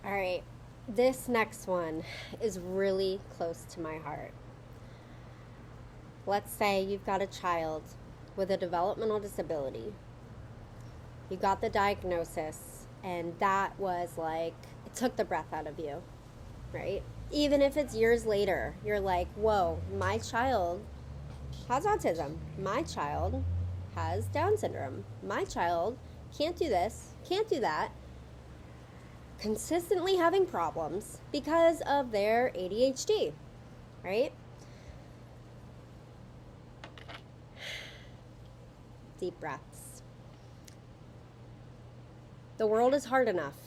All right, this next one is really close to my heart. Let's say you've got a child with a developmental disability. You got the diagnosis, and that was like, it took the breath out of you, right? Even if it's years later, you're like, whoa, my child has autism. My child has Down syndrome. My child can't do this, can't do that. Consistently having problems because of their ADHD, right? Deep breaths. The world is hard enough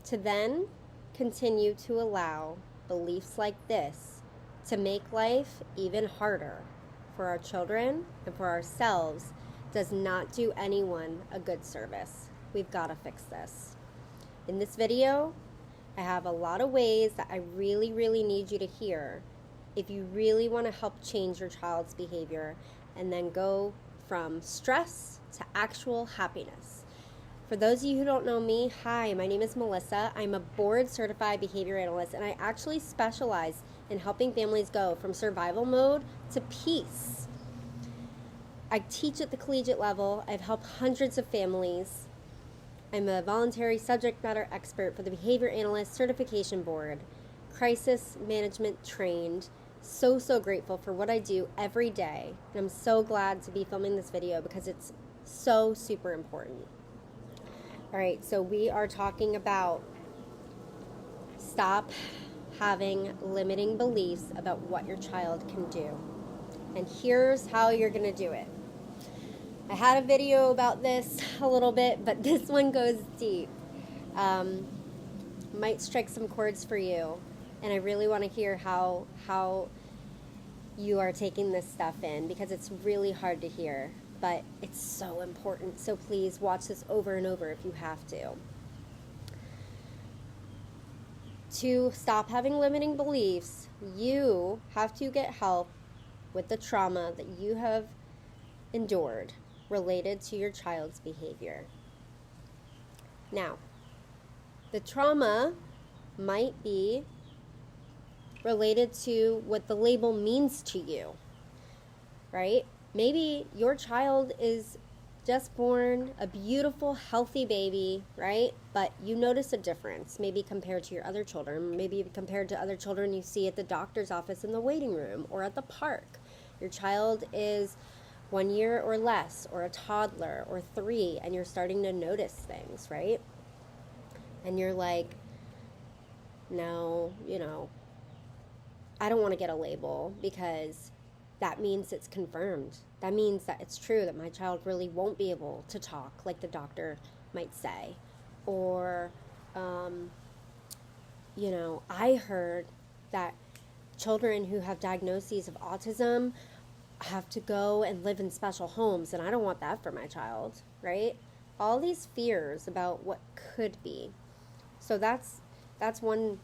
to then continue to allow beliefs like this to make life even harder for our children and for ourselves does not do anyone a good service. We've got to fix this. In this video, I have a lot of ways that I really, really need you to hear if you really want to help change your child's behavior and then go from stress to actual happiness. For those of you who don't know me, hi, my name is Melissa. I'm a board certified behavior analyst, and I actually specialize in helping families go from survival mode to peace. I teach at the collegiate level. I've helped hundreds of families. I'm a voluntary subject matter expert for the Behavior Analyst Certification Board, crisis management trained. So grateful for what I do every day. And I'm so glad to be filming this video because it's so super important. All right, so we are talking about stop having limiting beliefs about what your child can do. And here's how you're going to do it. I had a video about this a little bit, but this one goes deep. Might strike some chords for you, and I really want to hear how you are taking this stuff in because it's really hard to hear, but it's so important. So please watch this over and over if you have to. To stop having limiting beliefs, you have to get help with the trauma that you have endured related to your child's behavior. Now, the trauma might be related to what the label means to you, right? Maybe your child is just born a beautiful, healthy baby, right? But you notice a difference, maybe compared to your other children, maybe compared to other children you see at the doctor's office in the waiting room or at the park. Your child is 1 year or less, or a toddler, or 3, and you're starting to notice things, right? And you're like, no, I don't want to get a label because that means it's confirmed. That means that it's true that my child really won't be able to talk like the doctor might say. Or, I heard that children who have diagnoses of autism have to go and live in special homes, and I don't want that for my child, right? All these fears about what could be. So that's one,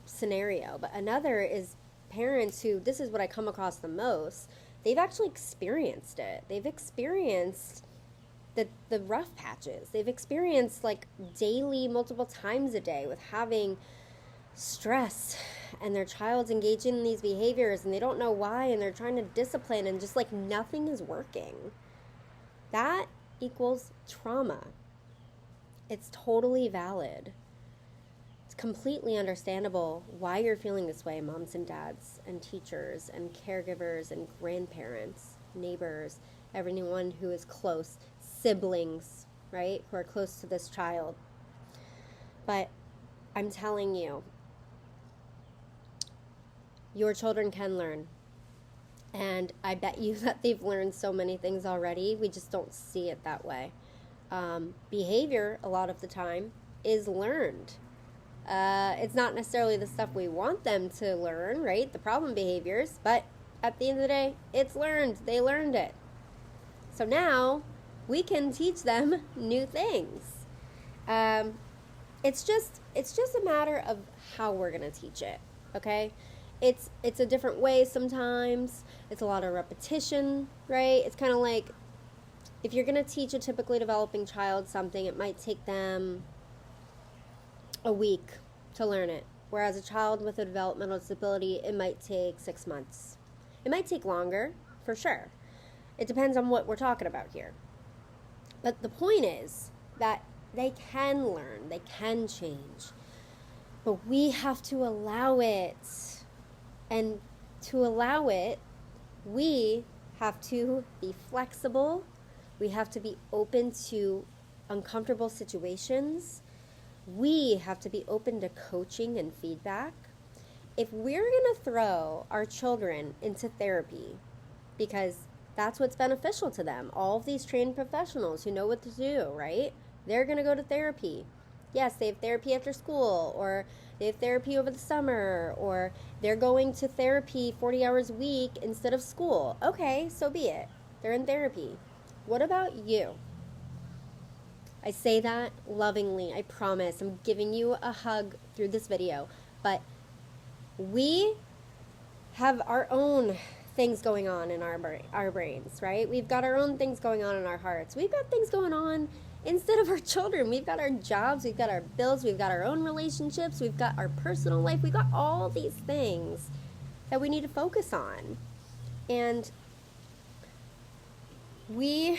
scenario. But another is parents who, this is what I come across the most, they've actually experienced it. They've experienced the rough patches. They've experienced like daily, multiple times a day with having stress, and their child's engaging in these behaviors and they don't know why, and they're trying to discipline and just like nothing is working. That equals trauma. It's totally valid. It's completely understandable why you're feeling this way, moms and dads and teachers and caregivers and grandparents, neighbors, everyone who is close, siblings, right, who are close to this child. But I'm telling you, your children can learn. And I bet you that they've learned so many things already. We just don't see it that way. Behavior, a lot of the time, is learned. It's not necessarily the stuff we want them to learn, right? The problem behaviors. But at the end of the day, it's learned. They learned it. So now we can teach them new things. It's just a matter of how we're going to teach it, okay? It's a different way sometimes. It's a lot of repetition, right? It's kind of like if you're going to teach a typically developing child something, it might take them a week to learn it. Whereas a child with a developmental disability, it might take 6 months. It might take longer, for sure. It depends on what we're talking about here. But the point is that they can learn, they can change. But we have to allow it. And to allow it, we have to be flexible. We have to be open to uncomfortable situations. We have to be open to coaching and feedback. If we're going to throw our children into therapy, because that's what's beneficial to them, all of these trained professionals who know what to do, right? They're going to go to therapy. Yes, they have therapy after school, or they have therapy over the summer, or they're going to therapy 40 hours a week instead of school. Okay, so be it. They're in therapy. What about you? I say that lovingly, I promise. I'm giving you a hug through this video. But we have our own things going on in our brains, right? We've got our own things going on in our hearts. We've got things going on instead of our children. We've got our jobs, we've got our bills, we've got our own relationships, we've got our personal life, we've got all these things that we need to focus on. And we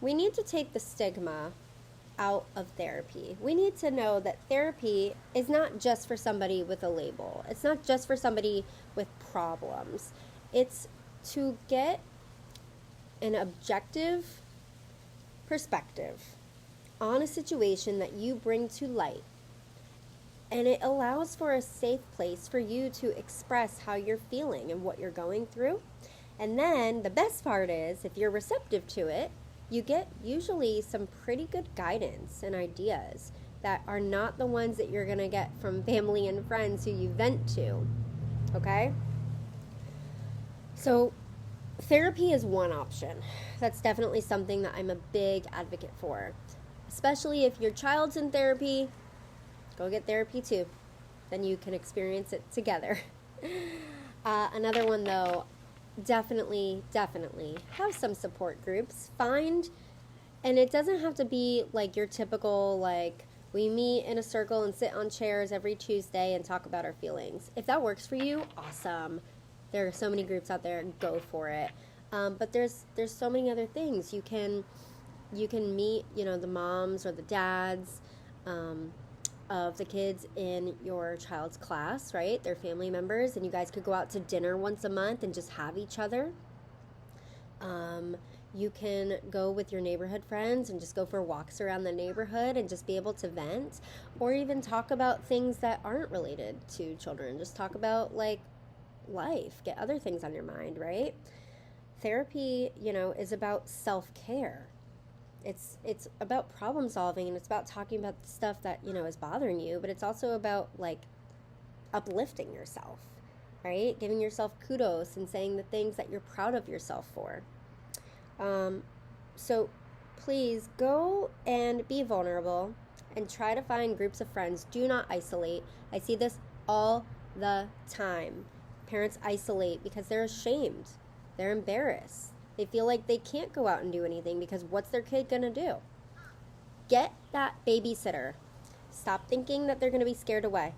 need to take the stigma out of therapy. We need to know that therapy is not just for somebody with a label. It's not just for somebody with problems. It's to get an objective perspective on a situation that you bring to light. And it allows for a safe place for you to express how you're feeling and what you're going through. And then the best part is, if you're receptive to it, you get usually some pretty good guidance and ideas that are not the ones that you're going to get from family and friends who you vent to. Okay? So therapy is one option. That's definitely something that I'm a big advocate for. Especially if your child's in therapy, go get therapy too. Then you can experience it together. Another one though, definitely have some support groups. And it doesn't have to be like your typical, like, we meet in a circle and sit on chairs every Tuesday and talk about our feelings. If that works for you, awesome. There are so many groups out there, go for it. But there's so many other things. You can meet, the moms or the dads of the kids in your child's class, right? They're family members, and you guys could go out to dinner once a month and just have each other. You can go with your neighborhood friends and just go for walks around the neighborhood and just be able to vent, or even talk about things that aren't related to children. Just talk about, like, life. Get other things on your mind, right? Therapy, is about self-care. It's about problem solving, and it's about talking about the stuff that, is bothering you, but it's also about, like, uplifting yourself, right? Giving yourself kudos and saying the things that you're proud of yourself for. So please go and be vulnerable and try to find groups of friends. Do not isolate. I see this all the time. Parents isolate because they're ashamed. They're embarrassed. They feel like they can't go out and do anything because what's their kid going to do? Get that babysitter. Stop thinking that they're going to be scared away.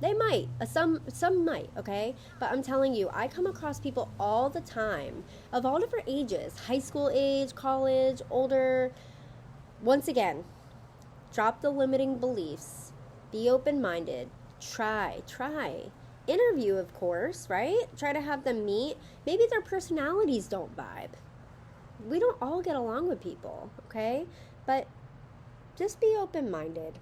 They might. Some might, okay? But I'm telling you, I come across people all the time of all different ages. High school age, college, older. Once again, drop the limiting beliefs. Be open-minded. Try. Interview, of course, right? Try to have them meet. Maybe their personalities don't vibe. We don't all get along with people, okay? But just be open-minded.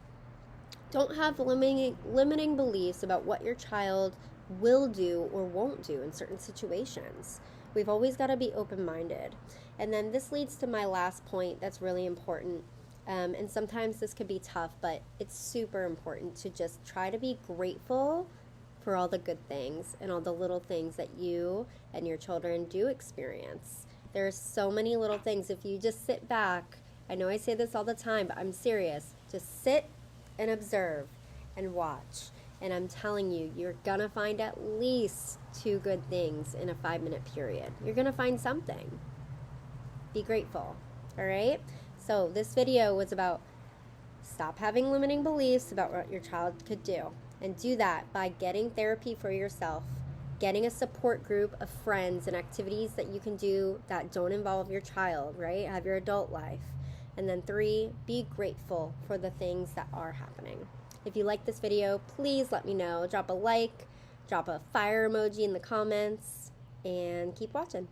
Don't have limiting beliefs about what your child will do or won't do in certain situations. We've always got to be open-minded. And then this leads to my last point that's really important. And sometimes this could be tough, but it's super important to just try to be grateful for all the good things and all the little things that you and your children do experience. There's so many little things. If you just sit back, I know I say this all the time, but I'm serious. Just sit and observe and watch. And I'm telling you, you're going to find at least 2 good things in a 5-minute period. You're going to find something. Be grateful. All right? So this video was about Stop having limiting beliefs about what your child could do. And do that by getting therapy for yourself, getting a support group of friends and activities that you can do that don't involve your child, right? Have your adult life. And then 3, be grateful for the things that are happening. If you like this video, please let me know. Drop a like, drop a fire emoji in the comments, and keep watching.